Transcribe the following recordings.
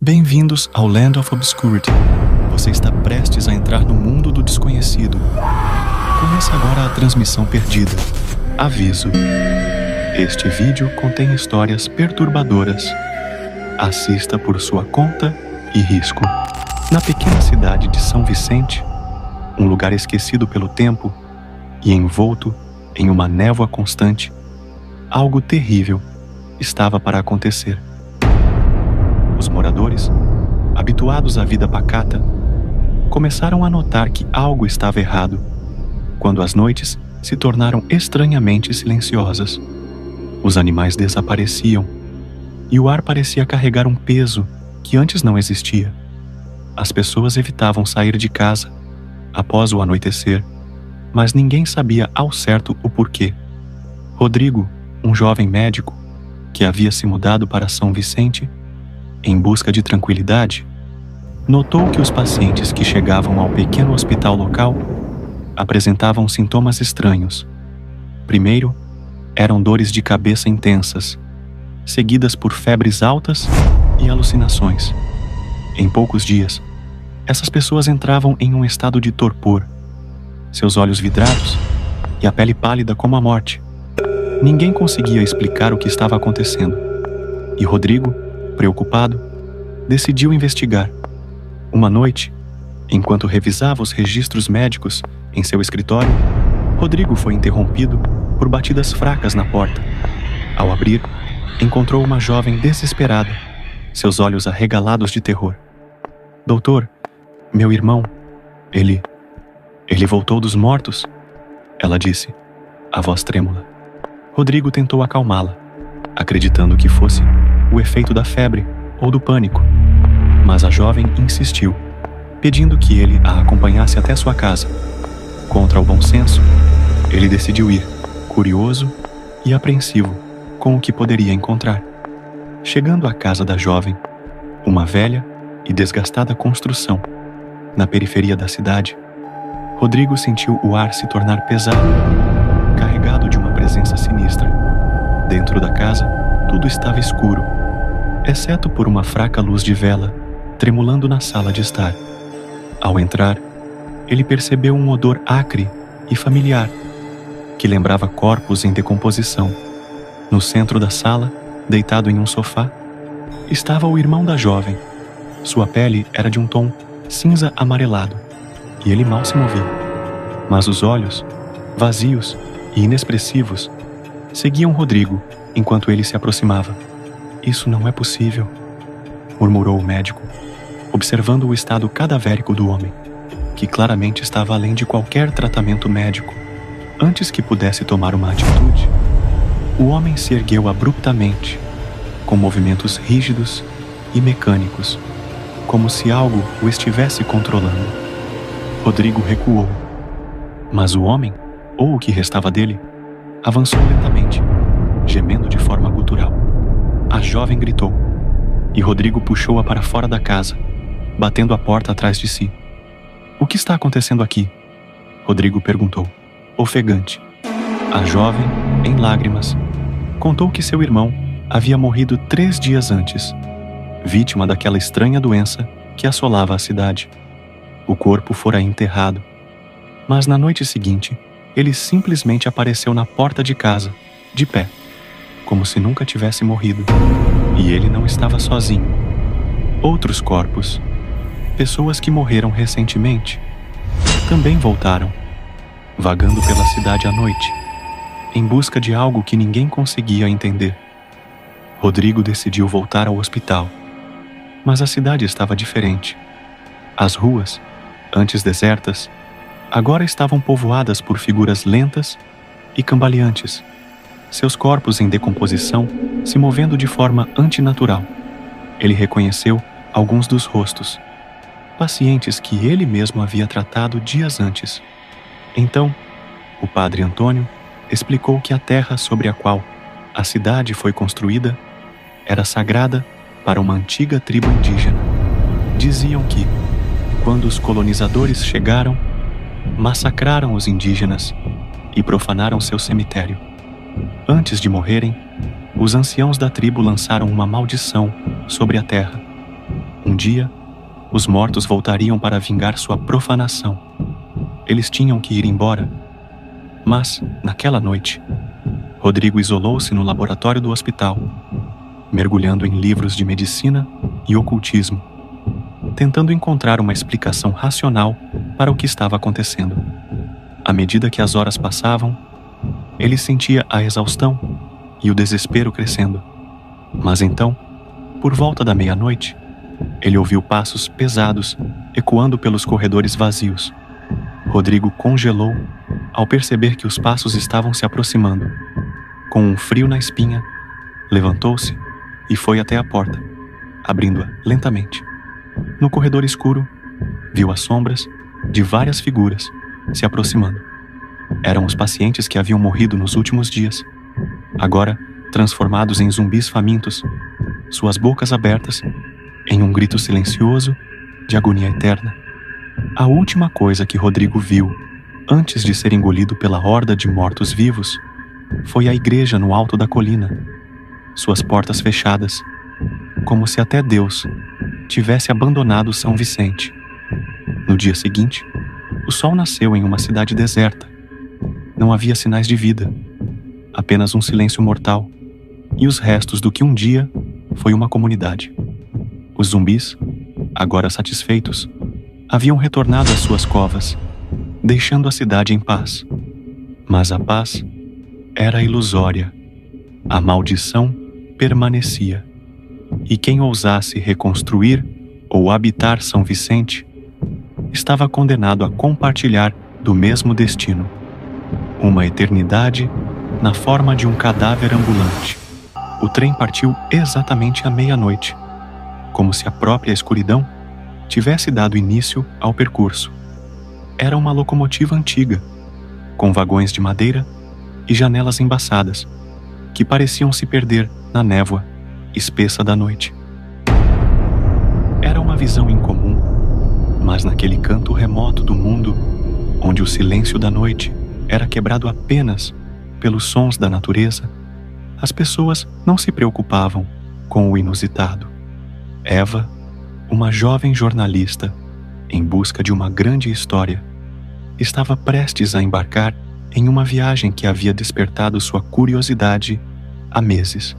Bem-vindos ao Land of Obscurity. Você está prestes a entrar no mundo do desconhecido. Começa agora a transmissão perdida. Aviso: este vídeo contém histórias perturbadoras. Assista por sua conta e risco. Na pequena cidade de São Vicente, um lugar esquecido pelo tempo e envolto em uma névoa constante, algo terrível estava para acontecer. Os moradores, habituados à vida pacata, começaram a notar que algo estava errado quando as noites se tornaram estranhamente silenciosas. Os animais desapareciam e o ar parecia carregar um peso que antes não existia. As pessoas evitavam sair de casa após o anoitecer, mas ninguém sabia ao certo o porquê. Rodrigo, um jovem médico que havia se mudado para São Vicente em busca de tranquilidade, notou que os pacientes que chegavam ao pequeno hospital local apresentavam sintomas estranhos. Primeiro, eram dores de cabeça intensas, seguidas por febres altas e alucinações. Em poucos dias, essas pessoas entravam em um estado de torpor, seus olhos vidrados e a pele pálida como a morte. Ninguém conseguia explicar o que estava acontecendo, e Rodrigo, preocupado, decidiu investigar. Uma noite, enquanto revisava os registros médicos em seu escritório, Rodrigo foi interrompido por batidas fracas na porta. Ao abrir, encontrou uma jovem desesperada, seus olhos arregalados de terror. "Doutor, meu irmão, ele voltou dos mortos", ela disse, a voz trêmula. Rodrigo tentou acalmá-la, acreditando que fosse o efeito da febre ou do pânico, mas a jovem insistiu, pedindo que ele a acompanhasse até sua casa. Contra o bom senso, ele decidiu ir, curioso e apreensivo com o que poderia encontrar. Chegando à casa da jovem, uma velha e desgastada construção, na periferia da cidade, Rodrigo sentiu o ar se tornar pesado, carregado de uma presença sinistra. Dentro da casa, tudo estava escuro, exceto por uma fraca luz de vela tremulando na sala de estar. Ao entrar, ele percebeu um odor acre e familiar, que lembrava corpos em decomposição. No centro da sala, deitado em um sofá, estava o irmão da jovem. Sua pele era de um tom cinza amarelado, e ele mal se movia. Mas os olhos, vazios e inexpressivos, seguiam Rodrigo enquanto ele se aproximava. "Isso não é possível", murmurou o médico, observando o estado cadavérico do homem, que claramente estava além de qualquer tratamento médico. Antes que pudesse tomar uma atitude, o homem se ergueu abruptamente, com movimentos rígidos e mecânicos, como se algo o estivesse controlando. Rodrigo recuou, mas o homem, ou o que restava dele, avançou lentamente, gemendo de forma gutural. A jovem gritou, e Rodrigo puxou-a para fora da casa, batendo a porta atrás de si. "O que está acontecendo aqui?" Rodrigo perguntou, ofegante. A jovem, em lágrimas, contou que seu irmão havia morrido 3 dias antes, vítima daquela estranha doença que assolava a cidade. O corpo fora enterrado, mas na noite seguinte, ele simplesmente apareceu na porta de casa, de pé, como se nunca tivesse morrido. E ele não estava sozinho. Outros corpos, pessoas que morreram recentemente, também voltaram, vagando pela cidade à noite, em busca de algo que ninguém conseguia entender. Rodrigo decidiu voltar ao hospital, mas a cidade estava diferente. As ruas, antes desertas, agora estavam povoadas por figuras lentas e cambaleantes, seus corpos em decomposição se movendo de forma antinatural. Ele reconheceu alguns dos rostos, pacientes que ele mesmo havia tratado dias antes. Então, o padre Antônio explicou que a terra sobre a qual a cidade foi construída era sagrada para uma antiga tribo indígena. Diziam que, quando os colonizadores chegaram, massacraram os indígenas e profanaram seu cemitério. Antes de morrerem, os anciãos da tribo lançaram uma maldição sobre a terra, Um dia, os mortos voltariam para vingar sua profanação. Eles tinham que ir embora. Mas, naquela noite, Rodrigo isolou-se no laboratório do hospital, mergulhando em livros de medicina e ocultismo, tentando encontrar uma explicação racional para o que estava acontecendo. À medida que as horas passavam, ele sentia a exaustão e o desespero crescendo. Mas então, por volta da meia-noite, ele ouviu passos pesados ecoando pelos corredores vazios. Rodrigo congelou ao perceber que os passos estavam se aproximando. Com um frio na espinha, levantou-se e foi até a porta, abrindo-a lentamente. No corredor escuro, viu as sombras de várias figuras se aproximando. Eram os pacientes que haviam morrido nos últimos dias, agora transformados em zumbis famintos, suas bocas abertas em um grito silencioso de agonia eterna. A última coisa que Rodrigo viu antes de ser engolido pela horda de mortos-vivos foi a igreja no alto da colina, suas portas fechadas, como se até Deus tivesse abandonado São Vicente. No dia seguinte, o sol nasceu em uma cidade deserta. Não havia sinais de vida, apenas um silêncio mortal e os restos do que um dia foi uma comunidade. Os zumbis, agora satisfeitos, haviam retornado às suas covas, deixando a cidade em paz. Mas a paz era ilusória. A maldição permanecia. E quem ousasse reconstruir ou habitar São Vicente estava condenado a compartilhar do mesmo destino. Uma eternidade na forma de um cadáver ambulante. O trem partiu exatamente à meia-noite, como se a própria escuridão tivesse dado início ao percurso. Era uma locomotiva antiga, com vagões de madeira e janelas embaçadas, que pareciam se perder na névoa espessa da noite. Era uma visão incomum, mas naquele canto remoto do mundo, onde o silêncio da noite era quebrado apenas pelos sons da natureza, as pessoas não se preocupavam com o inusitado. Eva, uma jovem jornalista, em busca de uma grande história, estava prestes a embarcar em uma viagem que havia despertado sua curiosidade há meses.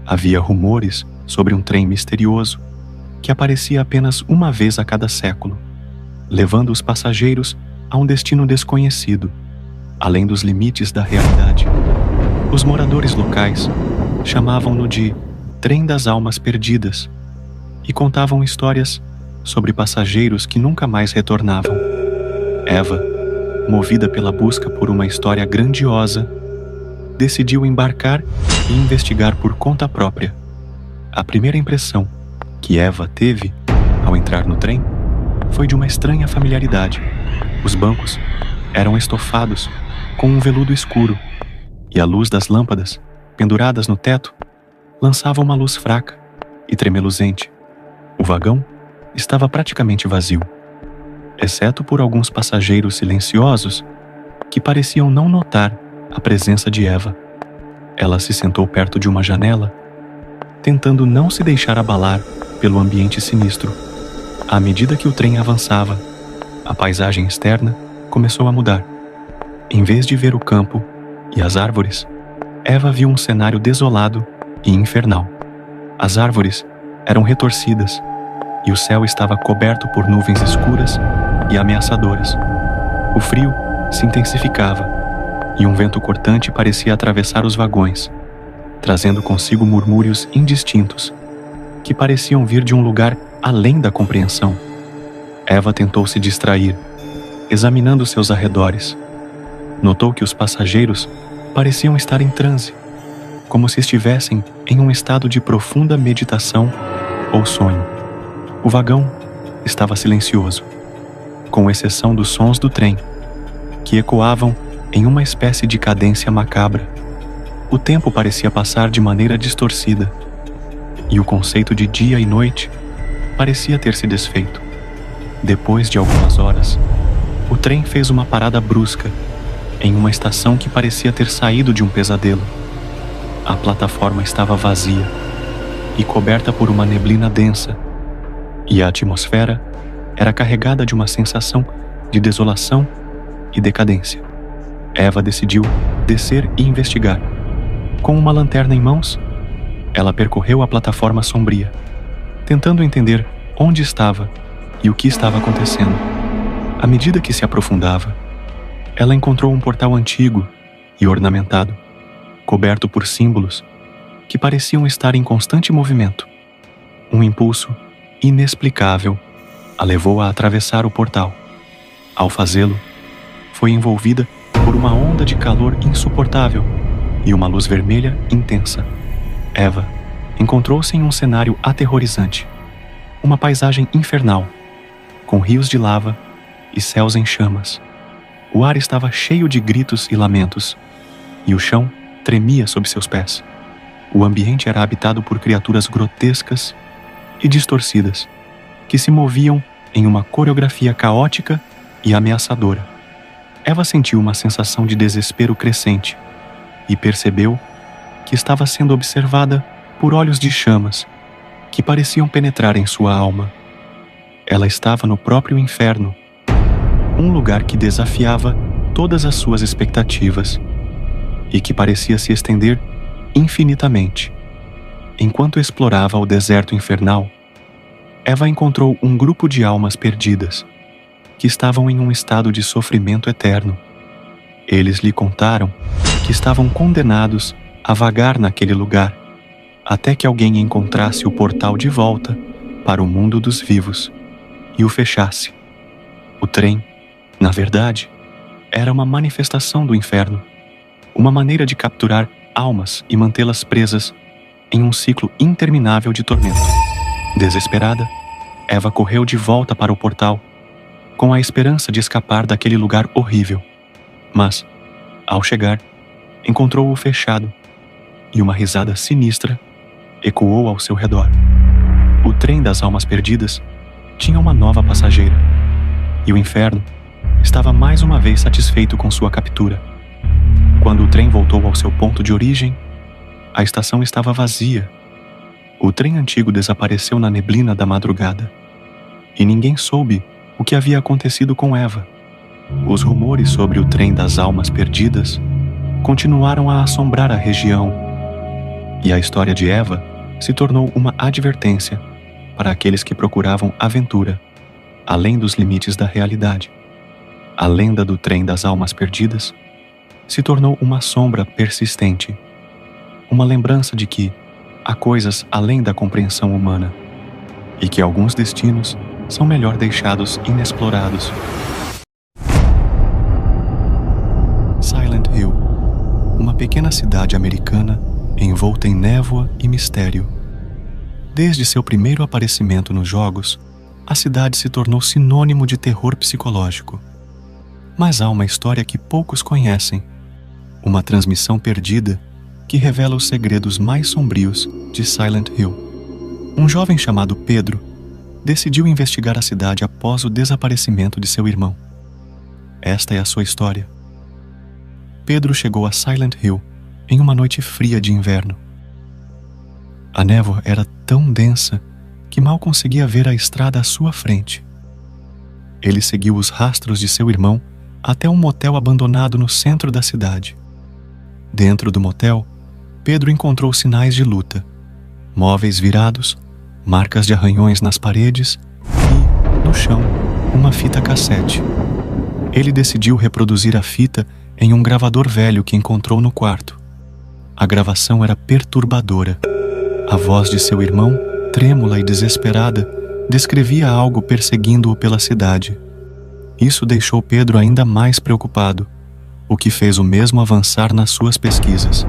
Havia rumores sobre um trem misterioso que aparecia apenas uma vez a cada século, levando os passageiros a um destino desconhecido, além dos limites da realidade. Os moradores locais chamavam-no de Trem das Almas Perdidas e contavam histórias sobre passageiros que nunca mais retornavam. Eva, movida pela busca por uma história grandiosa, decidiu embarcar e investigar por conta própria. A primeira impressão que Eva teve ao entrar no trem foi de uma estranha familiaridade. Os bancos eram estofados com um veludo escuro e a luz das lâmpadas, penduradas no teto, lançava uma luz fraca e tremeluzente. O vagão estava praticamente vazio, exceto por alguns passageiros silenciosos que pareciam não notar a presença de Eva. Ela se sentou perto de uma janela, tentando não se deixar abalar pelo ambiente sinistro. À medida que o trem avançava, a paisagem externa começou a mudar. Em vez de ver o campo e as árvores, Eva viu um cenário desolado e infernal. As árvores eram retorcidas e o céu estava coberto por nuvens escuras e ameaçadoras. O frio se intensificava e um vento cortante parecia atravessar os vagões, trazendo consigo murmúrios indistintos que pareciam vir de um lugar além da compreensão. Eva tentou se distrair, examinando seus arredores. Notou que os passageiros pareciam estar em transe, como se estivessem em um estado de profunda meditação ou sonho. O vagão estava silencioso, com exceção dos sons do trem, que ecoavam em uma espécie de cadência macabra. O tempo parecia passar de maneira distorcida, e o conceito de dia e noite parecia ter se desfeito. Depois de algumas horas, o trem fez uma parada brusca em uma estação que parecia ter saído de um pesadelo. A plataforma estava vazia e coberta por uma neblina densa, e a atmosfera era carregada de uma sensação de desolação e decadência. Eva decidiu descer e investigar. Com uma lanterna em mãos, ela percorreu a plataforma sombria, tentando entender onde estava e o que estava acontecendo. À medida que se aprofundava, ela encontrou um portal antigo e ornamentado, coberto por símbolos que pareciam estar em constante movimento. Um impulso inexplicável a levou a atravessar o portal. Ao fazê-lo, foi envolvida por uma onda de calor insuportável e uma luz vermelha intensa. Eva encontrou-se em um cenário aterrorizante, uma paisagem infernal, com rios de lava e céus em chamas. O ar estava cheio de gritos e lamentos, e o chão tremia sob seus pés. O ambiente era habitado por criaturas grotescas e distorcidas, que se moviam em uma coreografia caótica e ameaçadora. Eva sentiu uma sensação de desespero crescente e percebeu que estava sendo observada por olhos de chamas que pareciam penetrar em sua alma. Ela estava no próprio inferno, um lugar que desafiava todas as suas expectativas e que parecia se estender infinitamente. Enquanto explorava o deserto infernal, Eva encontrou um grupo de almas perdidas que estavam em um estado de sofrimento eterno. Eles lhe contaram que estavam condenados a vagar naquele lugar até que alguém encontrasse o portal de volta para o mundo dos vivos e o fechasse. O trem, na verdade, era uma manifestação do inferno, uma maneira de capturar almas e mantê-las presas em um ciclo interminável de tormento. Desesperada, Eva correu de volta para o portal, com a esperança de escapar daquele lugar horrível. Mas, ao chegar, encontrou-o fechado, e uma risada sinistra ecoou ao seu redor. O trem das almas perdidas tinha uma nova passageira, e o inferno estava mais uma vez satisfeito com sua captura. Quando o trem voltou ao seu ponto de origem, a estação estava vazia. O trem antigo desapareceu na neblina da madrugada, e ninguém soube o que havia acontecido com Eva. Os rumores sobre o trem das almas perdidas continuaram a assombrar a região, e a história de Eva se tornou uma advertência para aqueles que procuravam aventura além dos limites da realidade. A lenda do trem das almas perdidas se tornou uma sombra persistente, uma lembrança de que há coisas além da compreensão humana e que alguns destinos são melhor deixados inexplorados. Silent Hill, uma pequena cidade americana envolta em névoa e mistério. Desde seu primeiro aparecimento nos jogos, a cidade se tornou sinônimo de terror psicológico. Mas há uma história que poucos conhecem, uma transmissão perdida que revela os segredos mais sombrios de Silent Hill. Um jovem chamado Pedro decidiu investigar a cidade após o desaparecimento de seu irmão. Esta é a sua história. Pedro chegou a Silent Hill em uma noite fria de inverno. A névoa era tão densa que mal conseguia ver a estrada à sua frente. Ele seguiu os rastros de seu irmão até um motel abandonado no centro da cidade. Dentro do motel, Pedro encontrou sinais de luta, móveis virados, marcas de arranhões nas paredes e, no chão, uma fita cassete. Ele decidiu reproduzir a fita em um gravador velho que encontrou no quarto. A gravação era perturbadora. A voz de seu irmão, trêmula e desesperada, descrevia algo perseguindo-o pela cidade. Isso deixou Pedro ainda mais preocupado, o que fez o mesmo avançar nas suas pesquisas.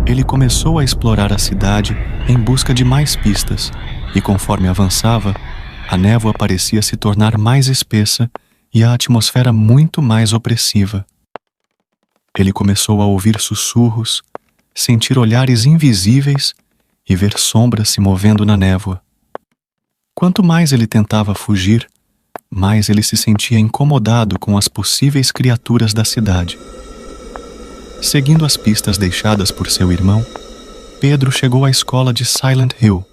Ele começou a explorar a cidade em busca de mais pistas, e conforme avançava, a névoa parecia se tornar mais espessa e a atmosfera muito mais opressiva. Ele começou a ouvir sussurros, sentir olhares invisíveis e ver sombras se movendo na névoa. Quanto mais ele tentava fugir, mais ele se sentia incomodado com as possíveis criaturas da cidade. Seguindo as pistas deixadas por seu irmão, Pedro chegou à escola de Silent Hill,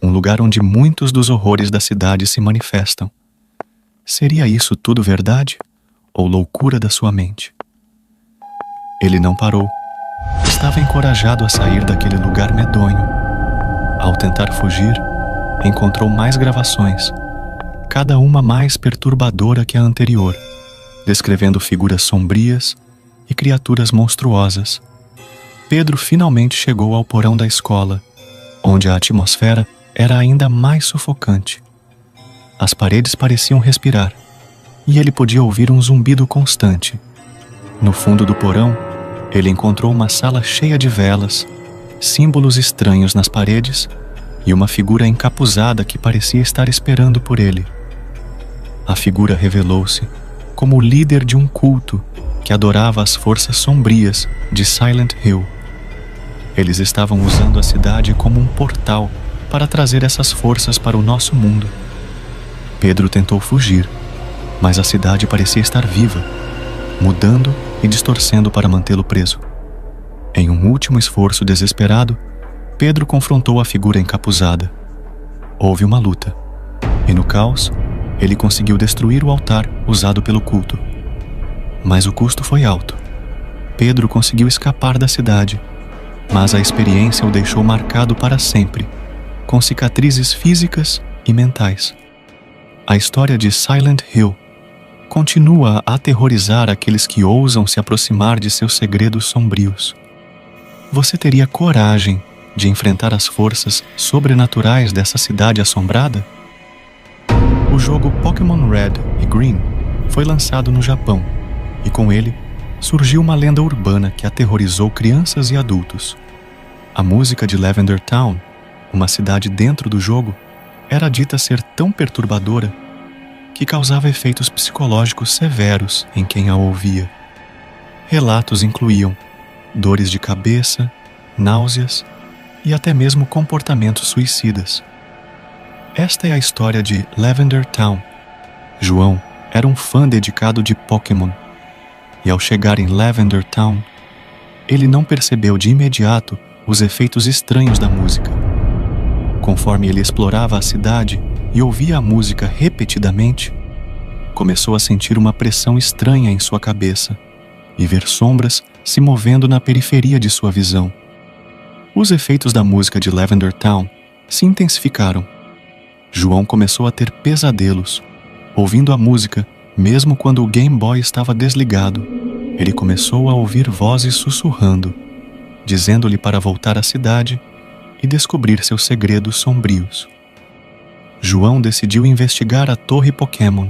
um lugar onde muitos dos horrores da cidade se manifestam. Seria isso tudo verdade ou loucura da sua mente? Ele não parou. Estava encorajado a sair daquele lugar medonho. Ao tentar fugir, encontrou mais gravações, cada uma mais perturbadora que a anterior, descrevendo figuras sombrias e criaturas monstruosas. Pedro finalmente chegou ao porão da escola, onde a atmosfera era ainda mais sufocante. As paredes pareciam respirar, e ele podia ouvir um zumbido constante. No fundo do porão, ele encontrou uma sala cheia de velas, símbolos estranhos nas paredes e uma figura encapuzada que parecia estar esperando por ele. A figura revelou-se como o líder de um culto que adorava as forças sombrias de Silent Hill. Eles estavam usando a cidade como um portal para trazer essas forças para o nosso mundo. Pedro tentou fugir, mas a cidade parecia estar viva, mudando e distorcendo para mantê-lo preso. Em um último esforço desesperado, Pedro confrontou a figura encapuzada. Houve uma luta, e no caos, ele conseguiu destruir o altar usado pelo culto. Mas o custo foi alto. Pedro conseguiu escapar da cidade, mas a experiência o deixou marcado para sempre, com cicatrizes físicas e mentais. A história de Silent Hill continua a aterrorizar aqueles que ousam se aproximar de seus segredos sombrios. Você teria coragem de enfrentar as forças sobrenaturais dessa cidade assombrada? O jogo Pokémon Red e Green foi lançado no Japão, e com ele surgiu uma lenda urbana que aterrorizou crianças e adultos. A música de Lavender Town, uma cidade dentro do jogo, era dita ser tão perturbadora que causava efeitos psicológicos severos em quem a ouvia. Relatos incluíam dores de cabeça, náuseas e até mesmo comportamentos suicidas. Esta é a história de Lavender Town. João era um fã dedicado de Pokémon, e ao chegar em Lavender Town, ele não percebeu de imediato os efeitos estranhos da música. Conforme ele explorava a cidade e ouvia a música repetidamente, começou a sentir uma pressão estranha em sua cabeça e ver sombras se movendo na periferia de sua visão. Os efeitos da música de Lavender Town se intensificaram. João começou a ter pesadelos, ouvindo a música mesmo quando o Game Boy estava desligado. Ele começou a ouvir vozes sussurrando, dizendo-lhe para voltar à cidade e descobrir seus segredos sombrios. João decidiu investigar a Torre Pokémon,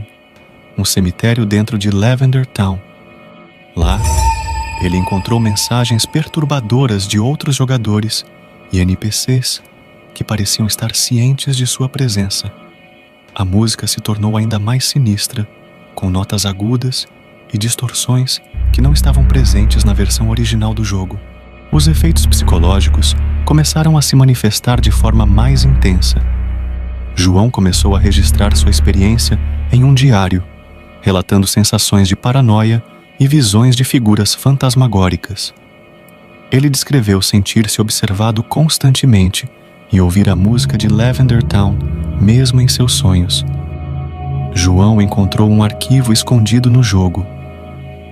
um cemitério dentro de Lavender Town. Lá, ele encontrou mensagens perturbadoras de outros jogadores e NPCs que pareciam estar cientes de sua presença. A música se tornou ainda mais sinistra, com notas agudas e distorções que não estavam presentes na versão original do jogo. Os efeitos psicológicos começaram a se manifestar de forma mais intensa. João começou a registrar sua experiência em um diário, relatando sensações de paranoia e visões de figuras fantasmagóricas. Ele descreveu sentir-se observado constantemente e ouvir a música de Lavender Town, mesmo em seus sonhos. João encontrou um arquivo escondido no jogo,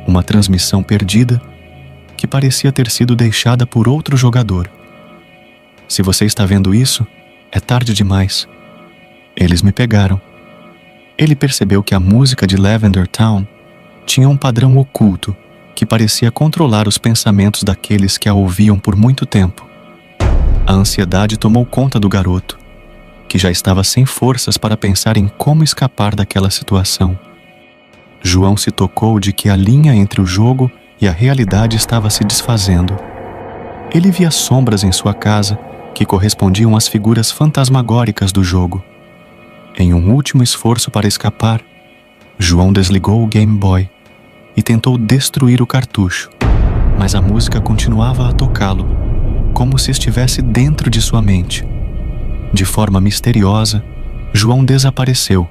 uma transmissão perdida que parecia ter sido deixada por outro jogador. Se você está vendo isso, é tarde demais. Eles me pegaram. Ele percebeu que a música de Lavender Town tinha um padrão oculto que parecia controlar os pensamentos daqueles que a ouviam por muito tempo. A ansiedade tomou conta do garoto, que já estava sem forças para pensar em como escapar daquela situação. João se tocou de que a linha entre o jogo e a realidade estava se desfazendo. Ele via sombras em sua casa que correspondiam às figuras fantasmagóricas do jogo. Em um último esforço para escapar, João desligou o Game Boy e tentou destruir o cartucho, mas a música continuava a tocá-lo, como se estivesse dentro de sua mente. De forma misteriosa, João desapareceu,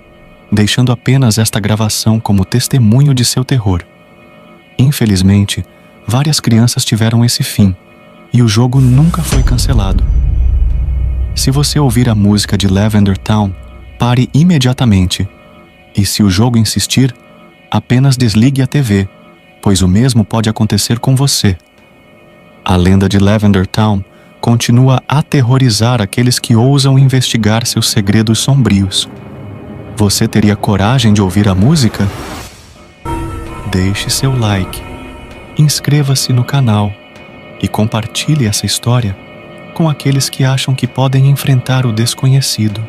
deixando apenas esta gravação como testemunho de seu terror. Infelizmente, várias crianças tiveram esse fim, e o jogo nunca foi cancelado. Se você ouvir a música de Lavender Town, pare imediatamente. E se o jogo insistir, apenas desligue a TV, pois o mesmo pode acontecer com você. A lenda de Lavender Town continua a aterrorizar aqueles que ousam investigar seus segredos sombrios. Você teria coragem de ouvir a música? Deixe seu like, inscreva-se no canal e compartilhe essa história com aqueles que acham que podem enfrentar o desconhecido.